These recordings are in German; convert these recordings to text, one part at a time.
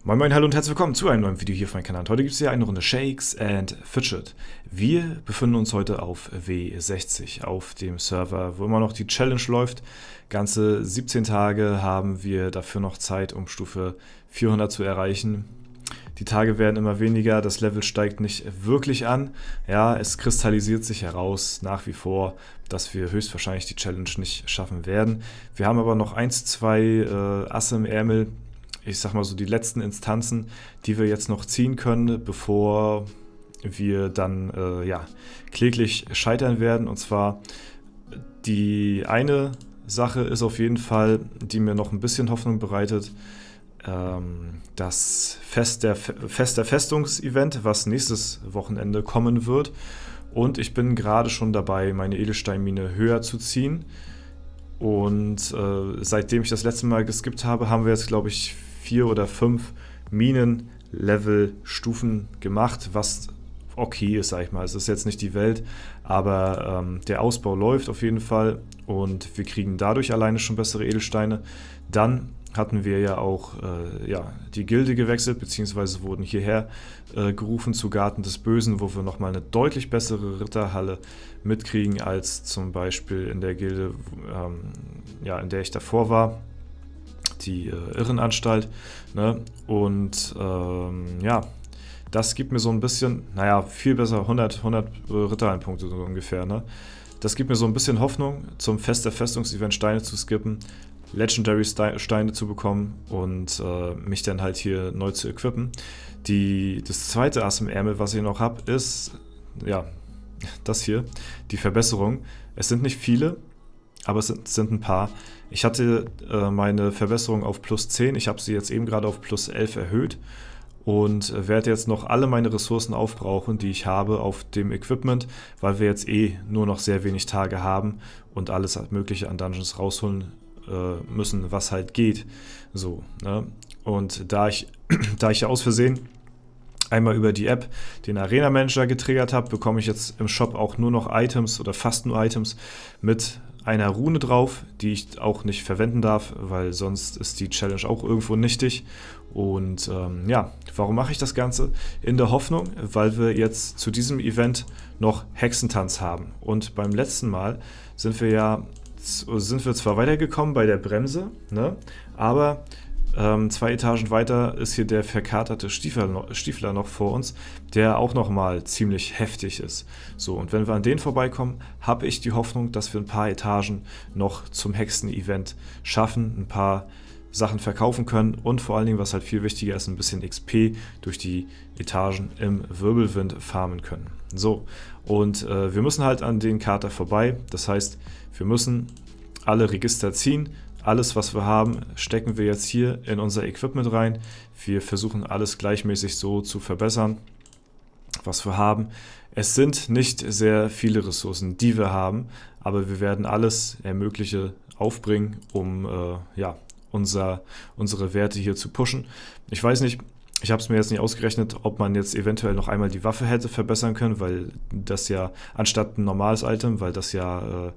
Moin Moin, hallo und herzlich willkommen zu einem neuen Video hier auf meinem Kanal. Heute gibt es hier eine Runde Shakes and Fidget. Wir befinden uns heute auf W60, auf dem Server, wo immer noch die Challenge läuft. Ganze 17 Tage haben wir dafür noch Zeit, um Stufe 400 zu erreichen. Die Tage werden immer weniger, das Level steigt nicht wirklich an. Ja, es kristallisiert sich heraus nach wie vor, dass wir höchstwahrscheinlich die Challenge nicht schaffen werden. Wir haben aber noch 1, 2 Asse im Ärmel. Ich sag mal so die letzten Instanzen, die wir jetzt noch ziehen können, bevor wir dann kläglich scheitern werden. Und zwar die eine Sache ist auf jeden Fall, die mir noch ein bisschen Hoffnung bereitet, das Fest der Festungs-Event, was nächstes Wochenende kommen wird. Und ich bin gerade schon dabei, meine Edelsteinmine höher zu ziehen. Und seitdem ich das letzte Mal geskippt habe, haben wir jetzt, glaube ich, 4 oder 5 Minen-Level-Stufen gemacht, was okay ist, sag ich mal. Es ist jetzt nicht die Welt, aber der Ausbau läuft auf jeden Fall und wir kriegen dadurch alleine schon bessere Edelsteine. Dann hatten wir ja auch die Gilde gewechselt, beziehungsweise wurden hierher gerufen zu Garten des Bösen, wo wir nochmal eine deutlich bessere Ritterhalle mitkriegen als zum Beispiel in der Gilde, in der ich davor war. Die Irrenanstalt, ne? Und das gibt mir so ein bisschen, viel besser, 100 Ritterhallenpunkte so ungefähr, ne? Das gibt mir so ein bisschen Hoffnung, zum Fest der Festungs-Event Steine zu skippen, Legendary Steine zu bekommen und mich dann halt hier neu zu equippen. Das zweite Ass im Ärmel, was ich noch habe, ist, das hier, die Verbesserung. Es sind nicht viele, aber es sind ein paar. Ich hatte meine Verbesserung auf plus 10, ich habe sie jetzt eben gerade auf plus 11 erhöht und werde jetzt noch alle meine Ressourcen aufbrauchen, die ich habe auf dem Equipment, weil wir jetzt nur noch sehr wenig Tage haben und alles Mögliche an Dungeons rausholen müssen, was halt geht. So, ne? Und da ich ja aus Versehen einmal über die App den Arena Manager getriggert habe, bekomme ich jetzt im Shop auch nur noch Items oder fast nur Items mit einer Rune drauf, die ich auch nicht verwenden darf, weil sonst ist die Challenge auch irgendwo nichtig. Und warum mache ich das Ganze? In der Hoffnung, weil wir jetzt zu diesem Event noch Hexentanz haben. Und beim letzten Mal sind wir zwar weitergekommen bei der Bremse, ne? Aber 2 Etagen weiter ist hier der verkaterte Stiefler noch vor uns, der auch nochmal ziemlich heftig ist. So, und wenn wir an den vorbeikommen, habe ich die Hoffnung, dass wir ein paar Etagen noch zum Hexen-Event schaffen, ein paar Sachen verkaufen können und vor allen Dingen, was halt viel wichtiger ist, ein bisschen XP durch die Etagen im Wirbelwind farmen können. So, und wir müssen halt an den Kater vorbei, das heißt, wir müssen alle Register ziehen. Alles, was wir haben, stecken wir jetzt hier in unser Equipment rein. Wir versuchen alles gleichmäßig so zu verbessern, was wir haben. Es sind nicht sehr viele Ressourcen, die wir haben, aber wir werden alles Ermögliche aufbringen, um unsere Werte hier zu pushen. Ich weiß nicht, ich habe es mir jetzt nicht ausgerechnet, ob man jetzt eventuell noch einmal die Waffe hätte verbessern können, weil das ja anstatt ein normales Item, weil das ja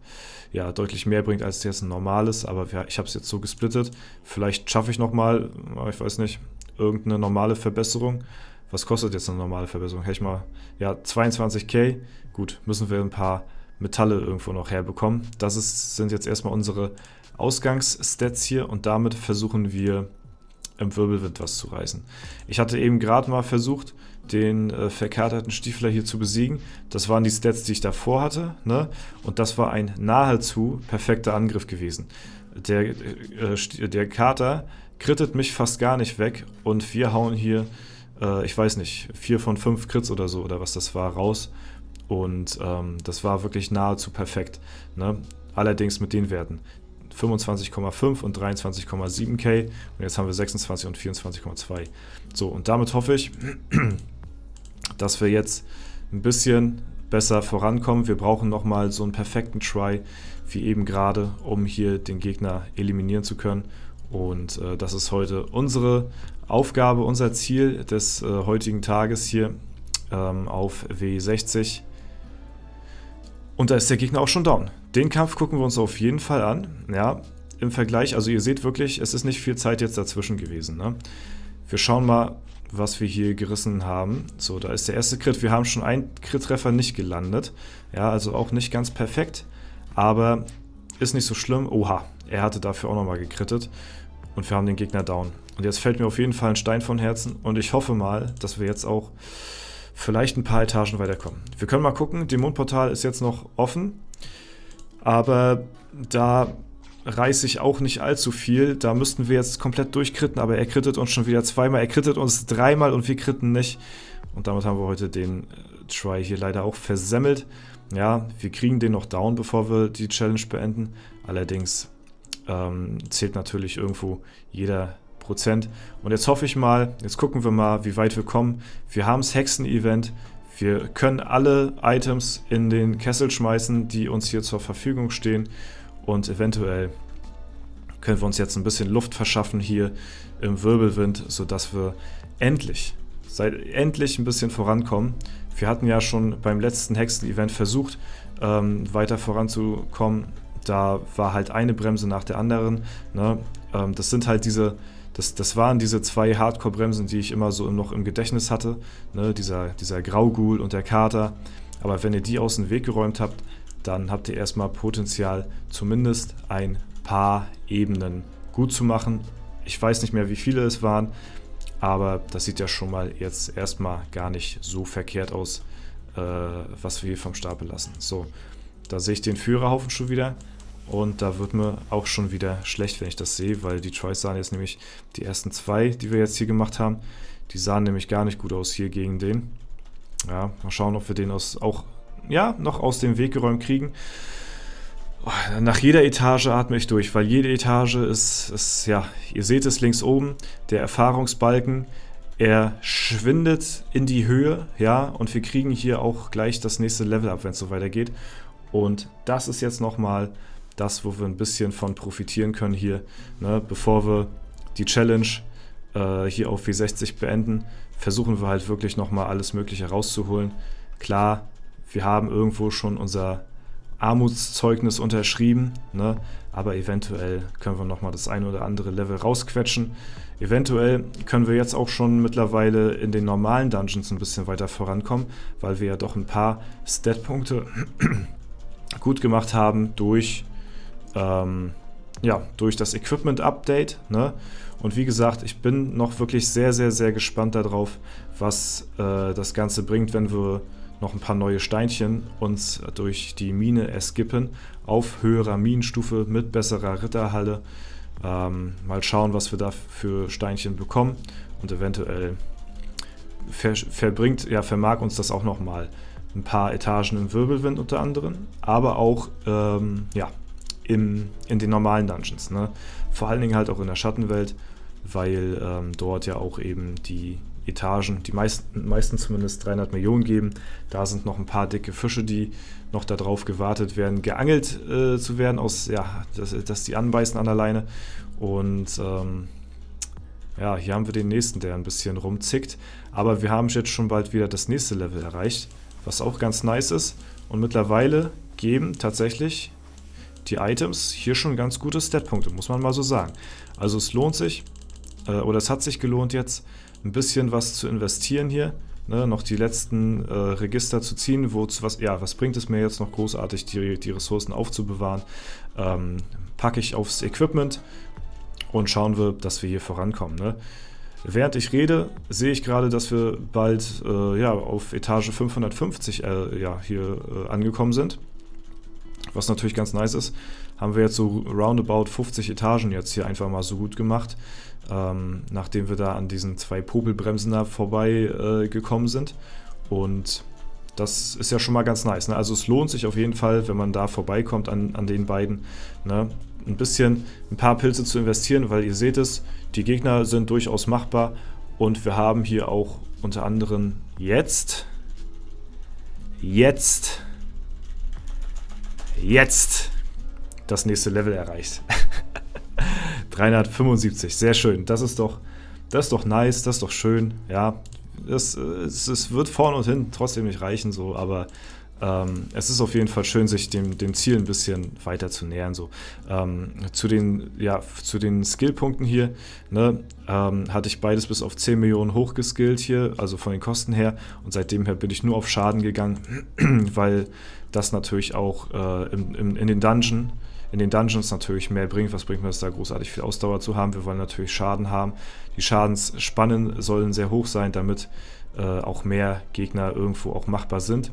deutlich mehr bringt als jetzt ein normales, aber ich habe es jetzt so gesplittet. Vielleicht schaffe ich nochmal, ich weiß nicht, irgendeine normale Verbesserung. Was kostet jetzt eine normale Verbesserung? Hätte ich mal, 22k. Gut, müssen wir ein paar Metalle irgendwo noch herbekommen. Sind jetzt erstmal unsere Ausgangsstats hier und damit versuchen wir im Wirbelwind was zu reißen. Ich hatte eben gerade mal versucht, den verkaterten Stiefler hier zu besiegen. Das waren die Stats, die ich davor hatte, ne? Und das war ein nahezu perfekter Angriff gewesen. Der Kater crittet mich fast gar nicht weg und wir hauen hier, ich weiß nicht, 4 von 5 Crits oder so, oder was das war, raus. Und das war wirklich nahezu perfekt, ne? Allerdings mit den Werten 25,5 und 23,7k und jetzt haben wir 26 und 24,2. So, und damit hoffe ich, dass wir jetzt ein bisschen besser vorankommen. Wir brauchen nochmal so einen perfekten Try, wie eben gerade, um hier den Gegner eliminieren zu können. Und das ist heute unsere Aufgabe, unser Ziel des heutigen Tages hier auf W60. Und da ist der Gegner auch schon down. Den Kampf gucken wir uns auf jeden Fall an. Ja, im Vergleich, also ihr seht wirklich, es ist nicht viel Zeit jetzt dazwischen gewesen. Ne? Wir schauen mal, was wir hier gerissen haben. So, da ist der erste Crit. Wir haben schon einen Crit-Treffer nicht gelandet. Ja, also auch nicht ganz perfekt, aber ist nicht so schlimm. Oha, er hatte dafür auch nochmal gekrittet und wir haben den Gegner down. Und jetzt fällt mir auf jeden Fall ein Stein von Herzen und ich hoffe mal, dass wir jetzt auch vielleicht ein paar Etagen weiterkommen. Wir können mal gucken, Dämonenportal ist jetzt noch offen, aber da reiße ich auch nicht allzu viel. Da müssten wir jetzt komplett durchkritten, aber er krittet uns schon wieder zweimal. Er krittet uns dreimal und wir kritten nicht. Und damit haben wir heute den Try hier leider auch versemmelt. Ja, wir kriegen den noch down, bevor wir die Challenge beenden. Allerdings zählt natürlich irgendwo jeder Prozent. Und jetzt hoffe ich mal, jetzt gucken wir mal, wie weit wir kommen. Wir haben das Hexen-Event. Wir können alle Items in den Kessel schmeißen, die uns hier zur Verfügung stehen. Und eventuell können wir uns jetzt ein bisschen Luft verschaffen hier im Wirbelwind, sodass wir endlich ein bisschen vorankommen. Wir hatten ja schon beim letzten Hexen-Event versucht, weiter voranzukommen. Da war halt eine Bremse nach der anderen. Ne? Das sind halt das waren diese zwei Hardcore-Bremsen, die ich immer so noch im Gedächtnis hatte. Ne? Dieser Graughoul und der Kater. Aber wenn ihr die aus dem Weg geräumt habt, dann habt ihr erstmal Potenzial, zumindest ein paar Ebenen gut zu machen. Ich weiß nicht mehr, wie viele es waren, aber das sieht ja schon mal jetzt erstmal gar nicht so verkehrt aus, was wir hier vom Stapel lassen. So, da sehe ich den Führerhaufen schon wieder und da wird mir auch schon wieder schlecht, wenn ich das sehe, weil die Tries sahen jetzt nämlich, die ersten zwei, die wir jetzt hier gemacht haben, die sahen nämlich gar nicht gut aus hier gegen den. Ja, mal schauen, ob wir den noch aus dem Weg geräumt kriegen. Nach jeder Etage atme ich durch, weil jede Etage ist, ja, ihr seht es links oben, der Erfahrungsbalken, er schwindet in die Höhe, ja, und wir kriegen hier auch gleich das nächste Level ab, wenn es so weitergeht. Und das ist jetzt nochmal das, wo wir ein bisschen von profitieren können hier, ne, bevor wir die Challenge hier auf W60 beenden, versuchen wir halt wirklich nochmal alles Mögliche rauszuholen. Klar, wir haben irgendwo schon unser Armutszeugnis unterschrieben, ne? Aber eventuell können wir nochmal das ein oder andere Level rausquetschen. Eventuell können wir jetzt auch schon mittlerweile in den normalen Dungeons ein bisschen weiter vorankommen, weil wir ja doch ein paar Stat-Punkte gut gemacht haben durch das Equipment-Update, ne? Und wie gesagt, ich bin noch wirklich sehr, sehr, sehr gespannt darauf, was das Ganze bringt, wenn wir noch ein paar neue Steinchen uns durch die Mine erskippen auf höherer Minenstufe mit besserer Ritterhalle. Mal schauen, was wir da für Steinchen bekommen und eventuell vermag uns das auch nochmal ein paar Etagen im Wirbelwind unter anderem, aber auch in den normalen Dungeons. Ne? Vor allen Dingen halt auch in der Schattenwelt, weil dort ja auch eben die Etagen, die meisten zumindest 300 Millionen geben. Da sind noch ein paar dicke Fische, die noch darauf gewartet werden, geangelt zu werden, dass die anbeißen an der Leine. Und hier haben wir den nächsten, der ein bisschen rumzickt. Aber wir haben jetzt schon bald wieder das nächste Level erreicht, was auch ganz nice ist. Und mittlerweile geben tatsächlich die Items hier schon ganz gute Statpunkte, muss man mal so sagen. Also es lohnt sich, oder es hat sich gelohnt jetzt, ein bisschen was zu investieren hier, ne, noch die letzten Register zu ziehen, was bringt es mir jetzt noch großartig, die Ressourcen aufzubewahren, packe ich aufs Equipment und schauen wir, dass wir hier vorankommen. Ne? Während ich rede, sehe ich gerade, dass wir bald auf Etage 550 hier angekommen sind, was natürlich ganz nice ist. Haben wir jetzt so roundabout 50 Etagen jetzt hier einfach mal so gut gemacht, nachdem wir da an diesen zwei Popelbremsen da vorbei gekommen sind. Und das ist ja schon mal ganz nice. Ne? Also es lohnt sich auf jeden Fall, wenn man da vorbeikommt an den beiden, ne? ein paar Pilze zu investieren, weil ihr seht es, die Gegner sind durchaus machbar und wir haben hier auch unter anderem jetzt das nächste Level erreicht. 375, sehr schön. Das ist doch nice, das ist doch schön. Ja, es wird vorne und hinten trotzdem nicht reichen, so, aber Es ist auf jeden Fall schön, sich dem Ziel ein bisschen weiter zu nähern. So. Zu den Skillpunkten hier, ne, hatte ich beides bis auf 10 Millionen hochgeskillt hier, also von den Kosten her. Und seitdem her bin ich nur auf Schaden gegangen, weil das natürlich auch in den Dungeons natürlich mehr bringt. Was bringt mir das da großartig viel Ausdauer zu haben? Wir wollen natürlich Schaden haben. Die Schadensspannen sollen sehr hoch sein, damit auch mehr Gegner irgendwo auch machbar sind.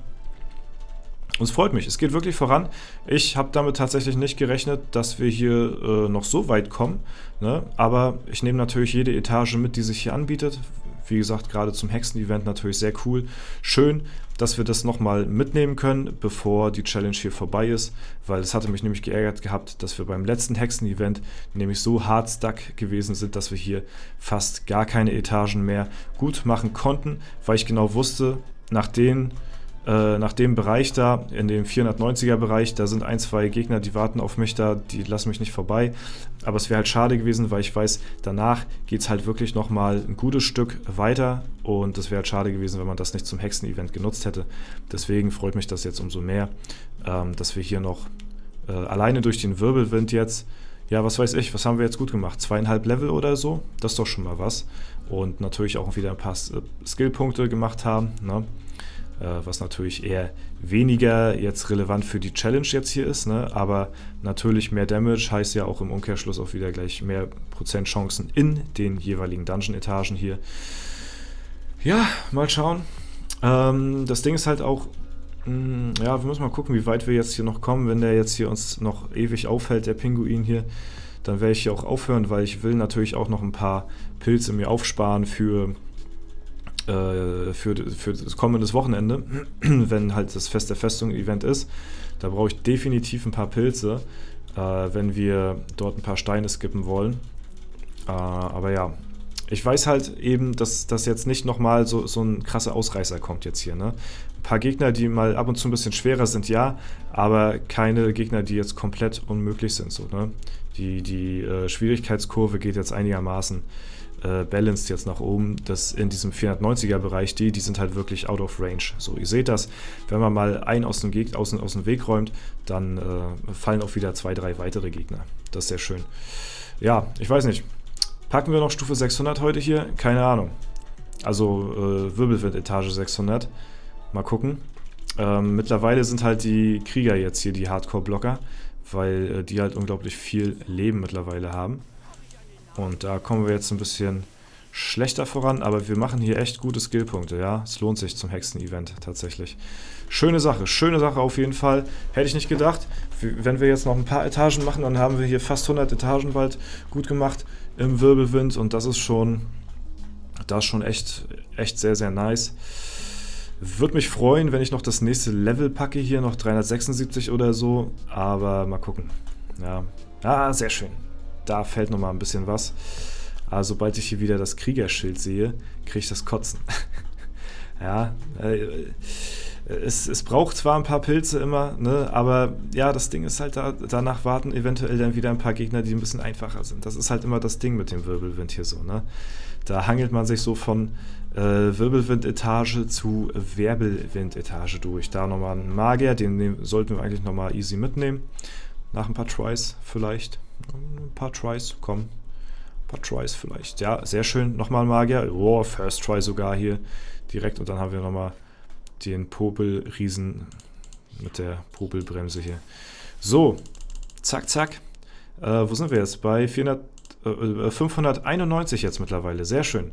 Und es freut mich, es geht wirklich voran. Ich habe damit tatsächlich nicht gerechnet, dass wir hier noch so weit kommen. Ne? Aber ich nehme natürlich jede Etage mit, die sich hier anbietet. Wie gesagt, gerade zum Hexen-Event natürlich sehr cool. Schön, dass wir das nochmal mitnehmen können, bevor die Challenge hier vorbei ist. Weil es hatte mich nämlich geärgert gehabt, dass wir beim letzten Hexen-Event nämlich so hart stuck gewesen sind, dass wir hier fast gar keine Etagen mehr gut machen konnten. Weil ich genau wusste, nach dem Bereich da, in dem 490er Bereich, da sind 1, 2 Gegner, die warten auf mich da, die lassen mich nicht vorbei. Aber es wäre halt schade gewesen, weil ich weiß, danach geht es halt wirklich nochmal ein gutes Stück weiter und es wäre halt schade gewesen, wenn man das nicht zum Hexen-Event genutzt hätte. Deswegen freut mich das jetzt umso mehr, dass wir hier noch alleine durch den Wirbelwind jetzt, ja, was weiß ich, was haben wir jetzt gut gemacht? 2,5 Level oder so? Das ist doch schon mal was. Und natürlich auch wieder ein paar Skillpunkte gemacht haben, ne? Was natürlich eher weniger jetzt relevant für die Challenge jetzt hier ist, ne? Aber natürlich mehr Damage heißt ja auch im Umkehrschluss auch wieder gleich mehr Prozentchancen in den jeweiligen Dungeon-Etagen hier. Ja, mal schauen. Das Ding ist halt auch, ja, wir müssen mal gucken, wie weit wir jetzt hier noch kommen. Wenn der jetzt hier uns noch ewig aufhält, der Pinguin hier, dann werde ich hier auch aufhören, weil ich will natürlich auch noch ein paar Pilze mir aufsparen für das kommende Wochenende, wenn halt das Fest der Festung-Event ist. Da brauche ich definitiv ein paar Pilze, wenn wir dort ein paar Steine skippen wollen. Aber ja, ich weiß halt eben, dass das jetzt nicht nochmal so ein krasser Ausreißer kommt jetzt hier. Ne? Ein paar Gegner, die mal ab und zu ein bisschen schwerer sind, ja, aber keine Gegner, die jetzt komplett unmöglich sind. So, ne? Die Schwierigkeitskurve geht jetzt einigermaßen balanced jetzt nach oben, das in diesem 490er Bereich, die sind halt wirklich out of range. So, ihr seht das, wenn man mal einen aus dem Weg räumt, dann fallen auch wieder 2, 3 weitere Gegner. Das ist sehr schön. Ja, ich weiß nicht. Packen wir noch Stufe 600 heute hier? Keine Ahnung. Also Wirbelwind-Etage 600. Mal gucken. Mittlerweile sind halt die Krieger jetzt hier die Hardcore-Blocker, weil die halt unglaublich viel Leben mittlerweile haben. Und da kommen wir jetzt ein bisschen schlechter voran, aber wir machen hier echt gute Skillpunkte, ja. Es lohnt sich zum Hexen-Event tatsächlich. Schöne Sache auf jeden Fall. Hätte ich nicht gedacht. Wenn wir jetzt noch ein paar Etagen machen, dann haben wir hier fast 100 Etagen bald gut gemacht im Wirbelwind und das ist schon echt sehr, sehr nice. Würde mich freuen, wenn ich noch das nächste Level packe hier, noch 376 oder so, aber mal gucken. Ja, sehr schön. Da fällt nochmal ein bisschen was. Aber sobald ich hier wieder das Kriegerschild sehe, kriege ich das Kotzen. Ja, es braucht zwar ein paar Pilze immer, ne, aber ja, das Ding ist halt, danach warten eventuell dann wieder ein paar Gegner, die ein bisschen einfacher sind. Das ist halt immer das Ding mit dem Wirbelwind hier so, ne. Da hangelt man sich so von Wirbelwind-Etage zu Wirbelwind-Etage durch. Da nochmal ein Magier, den sollten wir eigentlich nochmal easy mitnehmen. Nach ein paar Tries vielleicht. Ein paar Tries, komm. Ein paar Tries vielleicht. Ja, sehr schön. Nochmal ein Magier. Oh, First Try sogar hier direkt. Und dann haben wir nochmal den Popelriesen mit der Popelbremse hier. So, zack, zack. Wo sind wir jetzt? Bei 591 jetzt mittlerweile. Sehr schön.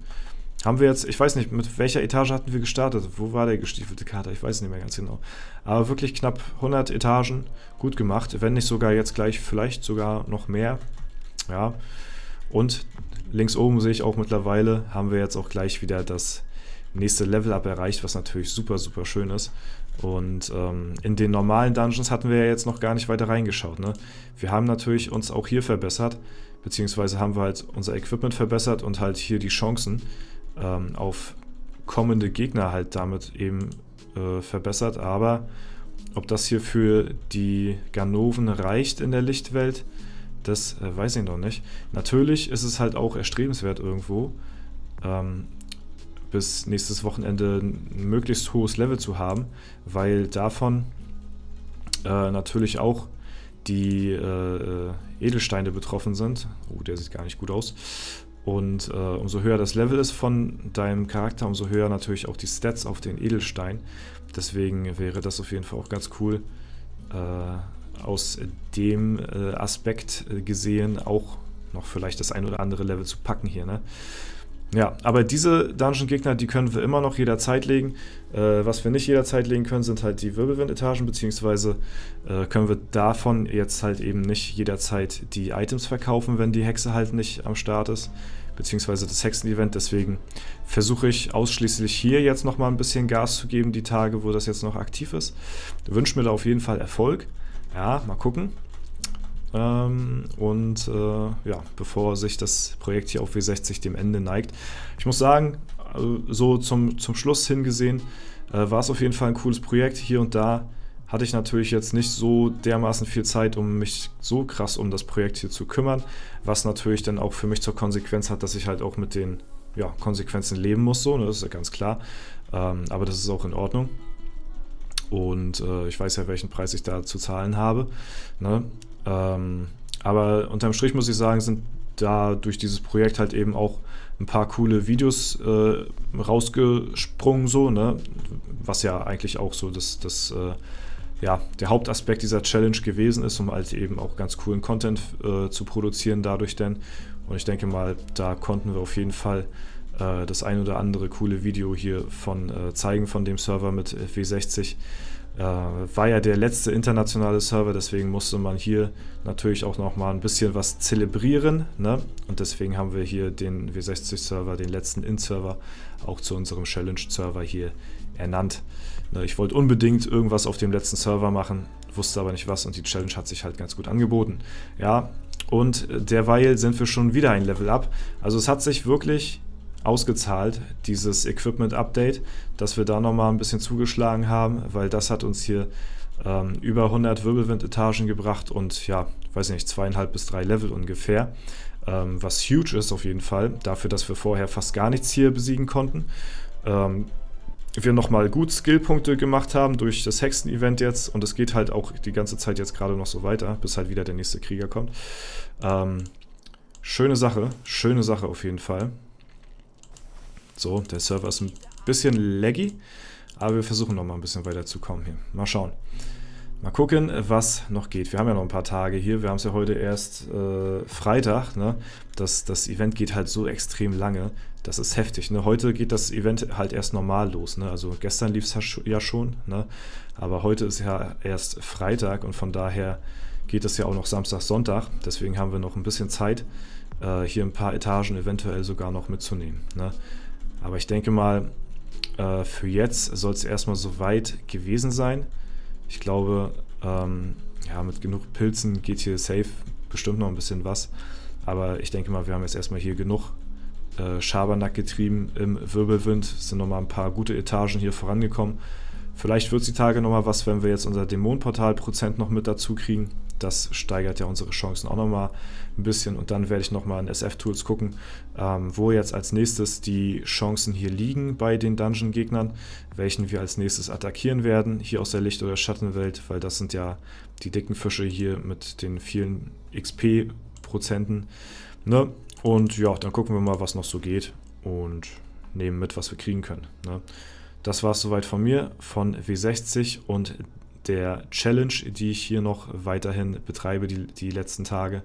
Haben wir jetzt, ich weiß nicht, mit welcher Etage hatten wir gestartet? Wo war der gestiefelte Kater? Ich weiß nicht mehr ganz genau. Aber wirklich knapp 100 Etagen gut gemacht. Wenn nicht sogar jetzt gleich, vielleicht sogar noch mehr. Ja. Und links oben sehe ich auch mittlerweile, haben wir jetzt auch gleich wieder das nächste Level-Up erreicht, was natürlich super, super schön ist. Und in den normalen Dungeons hatten wir ja jetzt noch gar nicht weiter reingeschaut. Ne? Wir haben natürlich uns auch hier verbessert, beziehungsweise haben wir halt unser Equipment verbessert und halt hier die Chancen auf kommende Gegner halt damit eben verbessert. Aber ob das hier für die Ganoven reicht in der Lichtwelt, das weiß ich noch nicht. Natürlich ist es halt auch erstrebenswert irgendwo, bis nächstes Wochenende ein möglichst hohes Level zu haben, weil davon natürlich auch die Edelsteine betroffen sind. Oh, der sieht gar nicht gut aus. Und umso höher das Level ist von deinem Charakter, umso höher natürlich auch die Stats auf den Edelstein. Deswegen wäre das auf jeden Fall auch ganz cool, aus dem Aspekt gesehen auch noch vielleicht das ein oder andere Level zu packen hier, ne? Ja, aber diese Dungeon-Gegner, die können wir immer noch jederzeit legen. Was wir nicht jederzeit legen können, sind halt die Wirbelwind-Etagen, beziehungsweise können wir davon jetzt halt eben nicht jederzeit die Items verkaufen, wenn die Hexe halt nicht am Start ist, beziehungsweise das Hexen-Event. Deswegen versuche ich ausschließlich hier jetzt nochmal ein bisschen Gas zu geben, die Tage, wo das jetzt noch aktiv ist. Ich wünsche mir da auf jeden Fall Erfolg. Ja, mal gucken. Ja, bevor sich das Projekt hier auf W60 dem Ende neigt. Ich muss sagen, so zum Schluss hingesehen, war es auf jeden Fall ein cooles Projekt. Hier und da hatte ich natürlich jetzt nicht so dermaßen viel Zeit, um mich so krass um das Projekt hier zu kümmern, was natürlich dann auch für mich zur Konsequenz hat, dass ich halt auch mit den Konsequenzen leben muss, so, ne? Das ist ja ganz klar. Aber das ist auch in Ordnung. Und ich weiß ja, welchen Preis ich da zu zahlen habe, ne? Aber unterm Strich muss ich sagen, sind da durch dieses Projekt halt eben auch ein paar coole Videos rausgesprungen, so, ne? Was ja eigentlich auch so der Hauptaspekt dieser Challenge gewesen ist, um halt eben auch ganz coolen Content zu produzieren dadurch denn. Und ich denke mal, da konnten wir auf jeden Fall das ein oder andere coole Video hier zeigen von dem Server mit W60. War ja der letzte internationale Server, deswegen musste man hier natürlich auch nochmal ein bisschen was zelebrieren, ne? Und deswegen haben wir hier den W60-Server, den letzten In-Server, auch zu unserem Challenge-Server hier ernannt. Ne, ich wollte unbedingt irgendwas auf dem letzten Server machen, wusste aber nicht was und die Challenge hat sich halt ganz gut angeboten. Ja, und derweil sind wir schon wieder ein Level up. Also es hat sich wirklich ausgezahlt, dieses Equipment-Update, dass wir da nochmal ein bisschen zugeschlagen haben, weil das hat uns hier über 100 Wirbelwind-Etagen gebracht und ja, weiß nicht, 2,5 bis 3 Level ungefähr, was huge ist auf jeden Fall, dafür, dass wir vorher fast gar nichts hier besiegen konnten. Wir nochmal gut Skillpunkte gemacht haben durch das Hexen-Event jetzt und es geht halt auch die ganze Zeit jetzt gerade noch so weiter, bis halt wieder der nächste Krieger kommt. Schöne Sache auf jeden Fall. So, der Server ist ein bisschen laggy, aber wir versuchen noch mal ein bisschen weiterzukommen hier. Mal schauen. Mal gucken, was noch geht. Wir haben ja noch ein paar Tage hier. Wir haben es ja heute erst Freitag, ne? Das Event geht halt so extrem lange. Das ist heftig, ne? Heute geht das Event halt erst normal los, ne? Also gestern lief es ja schon, ne? Aber heute ist ja erst Freitag und von daher geht es ja auch noch Samstag, Sonntag. Deswegen haben wir noch ein bisschen Zeit, hier ein paar Etagen eventuell sogar noch mitzunehmen, ne? Aber ich denke mal, für jetzt soll es erstmal soweit gewesen sein. Ich glaube, mit genug Pilzen geht hier safe bestimmt noch ein bisschen was. Aber ich denke mal, wir haben jetzt erstmal hier genug Schabernack getrieben im Wirbelwind. Es sind nochmal ein paar gute Etagen hier vorangekommen. Vielleicht wird es die Tage nochmal was, wenn wir jetzt unser Dämonenportal-Prozent noch mit dazu kriegen. Das steigert ja unsere Chancen auch nochmal ein bisschen. Und dann werde ich nochmal in SF-Tools gucken, wo jetzt als nächstes die Chancen hier liegen bei den Dungeon-Gegnern, welchen wir als nächstes attackieren werden, hier aus der Licht- oder Schattenwelt, weil das sind ja die dicken Fische hier mit den vielen XP-Prozenten. Ne? Und ja, dann gucken wir mal, was noch so geht und nehmen mit, was wir kriegen können. Ne? Das war es soweit von mir, von W60 und der Challenge, die ich hier noch weiterhin betreibe, die letzten Tage.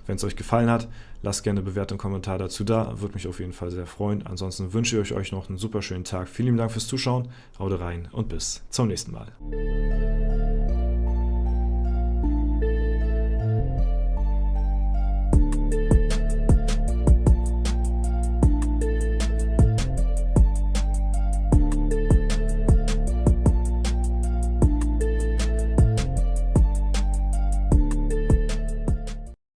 Wenn es euch gefallen hat, lasst gerne eine Bewertung und Kommentar dazu da. Würde mich auf jeden Fall sehr freuen. Ansonsten wünsche ich euch noch einen super schönen Tag. Vielen lieben Dank fürs Zuschauen. Haut rein und bis zum nächsten Mal.